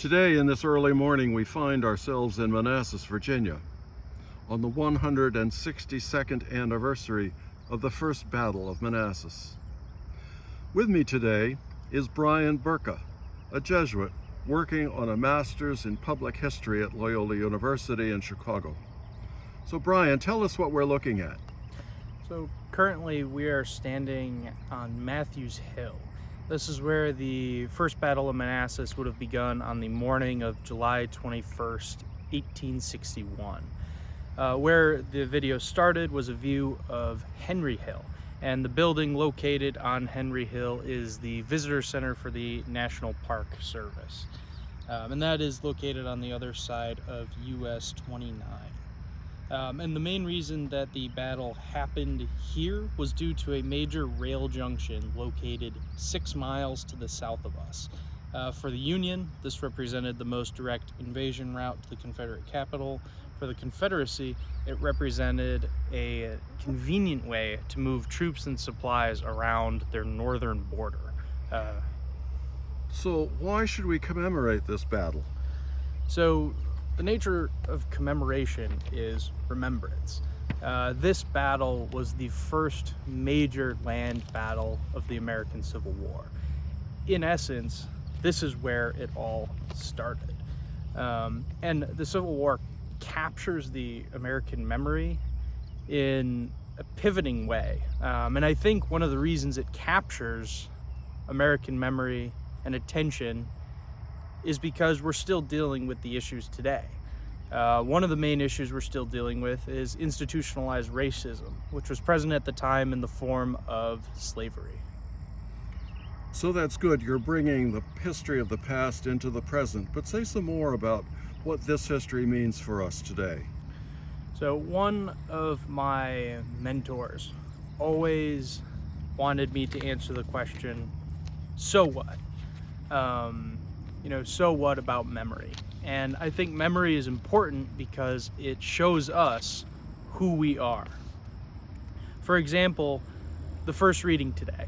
Today, in this early morning, we find ourselves in Manassas, Virginia, on the 162nd anniversary of the First Battle of Manassas. With me today is Brian Burtka, a Jesuit working on a master's in public history at Loyola University in Chicago. So Brian, tell us what we're looking at. So currently we are standing on Matthews Hill. This is where the First Battle of Manassas would have begun on the morning of July 21st, 1861. Where the video started was a view of Henry Hill, and the building located on Henry Hill is the Visitor Center for the National Park Service. And that is located on the other side of US 29. And the main reason that the battle happened here was due to a major rail junction located 6 miles to the south of us. For the Union, this represented the most direct invasion route to the Confederate capital. For the Confederacy, it represented a convenient way to move troops and supplies around their northern border. So why should we commemorate this battle? So the nature of commemoration is remembrance. This battle was the first major land battle of the American Civil War. In essence, this is where it all started. And the Civil War captures the American memory in a pivoting way. And I think one of the reasons it captures American memory and attention is because we're still dealing with the issues today. One of the main issues we're still dealing with is institutionalized racism, which was present at the time in the form of slavery. So that's good. You're bringing the history of the past into the present, but say some more about what this history means for us today. So one of my mentors always wanted me to answer the question, so what? So what about memory? And I think memory is important because it shows us who we are. For example, the first reading today.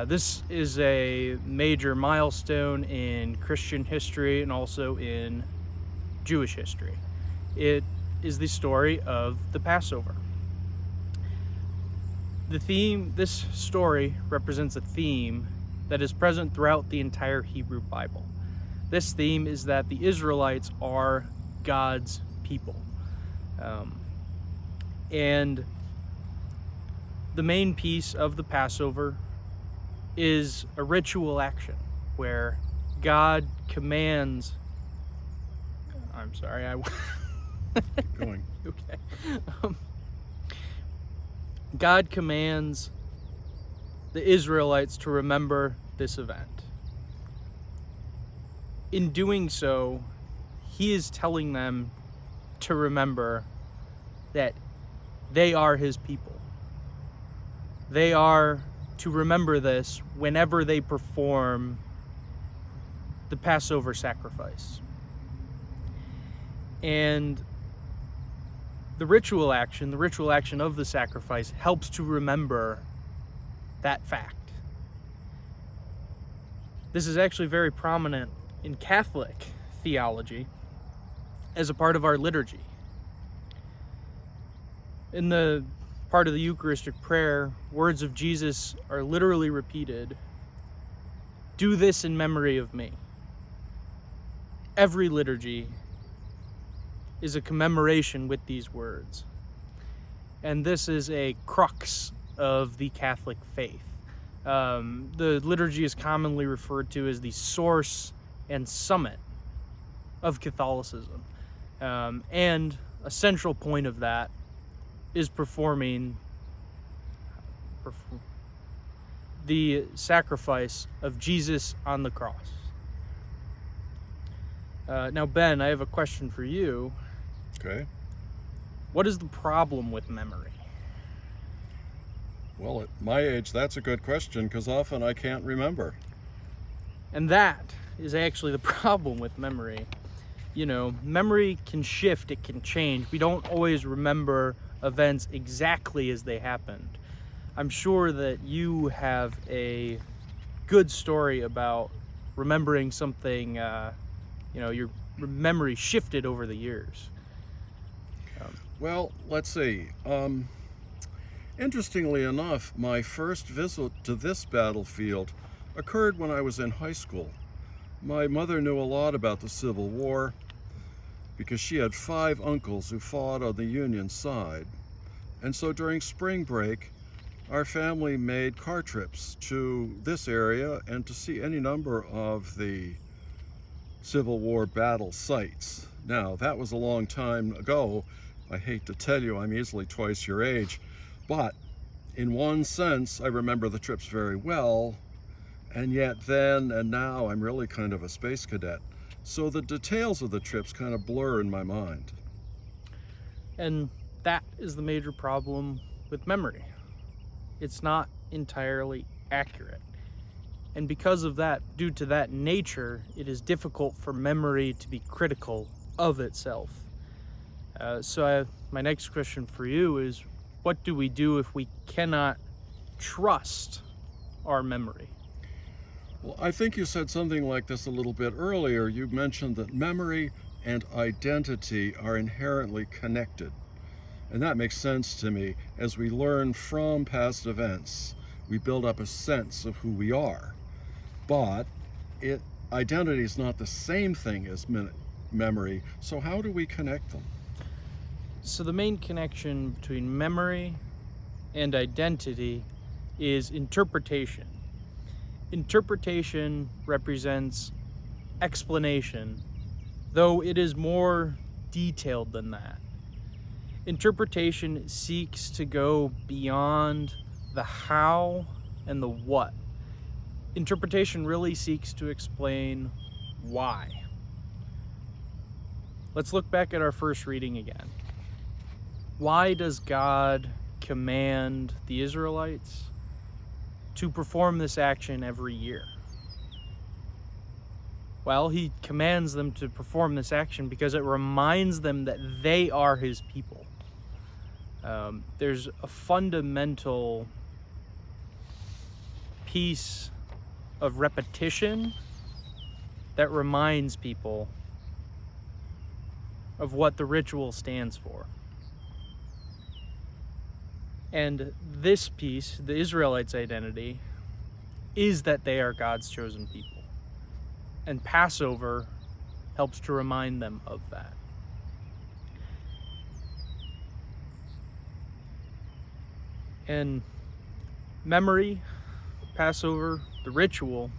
This is a major milestone in Christian history and also in Jewish history. It is the story of the Passover. This story represents a theme that is present throughout the entire Hebrew Bible. This theme is that the Israelites are God's people. And the main piece of the Passover is a ritual action where God commands... I'm sorry, Keep going. Okay. God commands the Israelites to remember this event. In doing so, he is telling them to remember that they are his people. They are to remember this whenever they perform the Passover sacrifice. And the ritual action of the sacrifice helps to remember that fact. This is actually very prominent in Catholic theology as a part of our liturgy. In the part of the Eucharistic prayer, words of Jesus are literally repeated, "Do this in memory of me." Every liturgy is a commemoration with these words. And this is a crux of the Catholic faith. The liturgy is commonly referred to as the source and summit of Catholicism. And a central point of that is performing the sacrifice of Jesus on the cross. Now, Ben, I have a question for you. Okay. What is the problem with memory? Well, at my age, that's a good question because often I can't remember. And that is actually the problem with memory. Memory can shift, it can change. We don't always remember events exactly as they happened. I'm sure that you have a good story about remembering something your memory shifted over the years. Well, let's see. Interestingly enough, my first visit to this battlefield occurred when I was in high school. My mother knew a lot about the Civil War because she had 5 uncles who fought on the Union side. And so during spring break, our family made car trips to this area and to see any number of the Civil War battle sites. Now, that was a long time ago. I hate to tell you, I'm easily twice your age, but in one sense, I remember the trips very well, and yet then and now I'm really kind of a space cadet. So the details of the trips kind of blur in my mind. And that is the major problem with memory. It's not entirely accurate. And because of that, due to that nature, it is difficult for memory to be critical of itself. My next question for you is, what do we do if we cannot trust our memory? Well, I think you said something like this a little bit earlier. You mentioned that memory and identity are inherently connected. And that makes sense to me. As we learn from past events, we build up a sense of who we are. But identity is not the same thing as memory. So how do we connect them? So the main connection between memory and identity is interpretation. Interpretation represents explanation, though it is more detailed than that. Interpretation seeks to go beyond the how and the what. Interpretation really seeks to explain why. Let's look back at our first reading again. Why does God command the Israelites to perform this action every year? Well, he commands them to perform this action because it reminds them that they are his people. There's a fundamental piece of repetition that reminds people of what the ritual stands for. And this piece, the Israelites' identity, is that they are God's chosen people. And Passover helps to remind them of that. And memory, Passover, the ritual,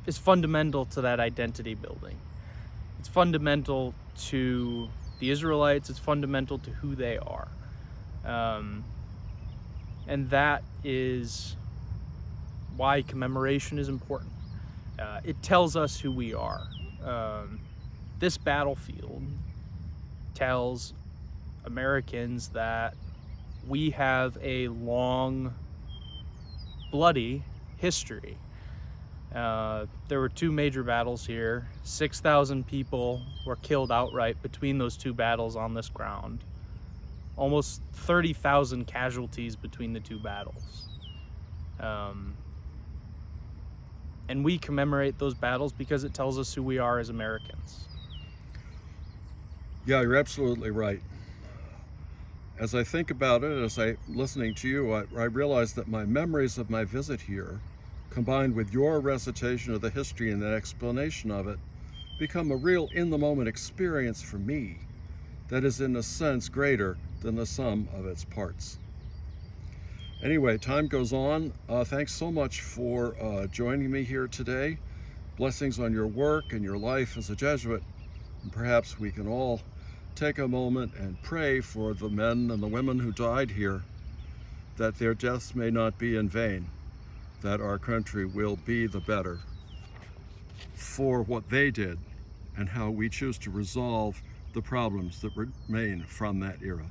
is fundamental to that identity building. It's fundamental to the Israelites. It's fundamental to who they are. And that is why commemoration is important. It tells us who we are. This battlefield tells Americans that we have a long, bloody history. There were 2 major battles here. 6,000 people were killed outright between those 2 battles on this ground. Almost 30,000 casualties between the 2 battles. And we commemorate those battles because it tells us who we are as Americans. Yeah, you're absolutely right. As I think about it, as I'm listening to you, I realize that my memories of my visit here, combined with your recitation of the history and the explanation of it, become a real in-the-moment experience for me that is in a sense greater than the sum of its parts. Anyway, time goes on. Thanks so much for joining me here today. Blessings on your work and your life as a Jesuit. And perhaps we can all take a moment and pray for the men and the women who died here, that their deaths may not be in vain, that our country will be the better for what they did and how we choose to resolve the problems that remain from that era.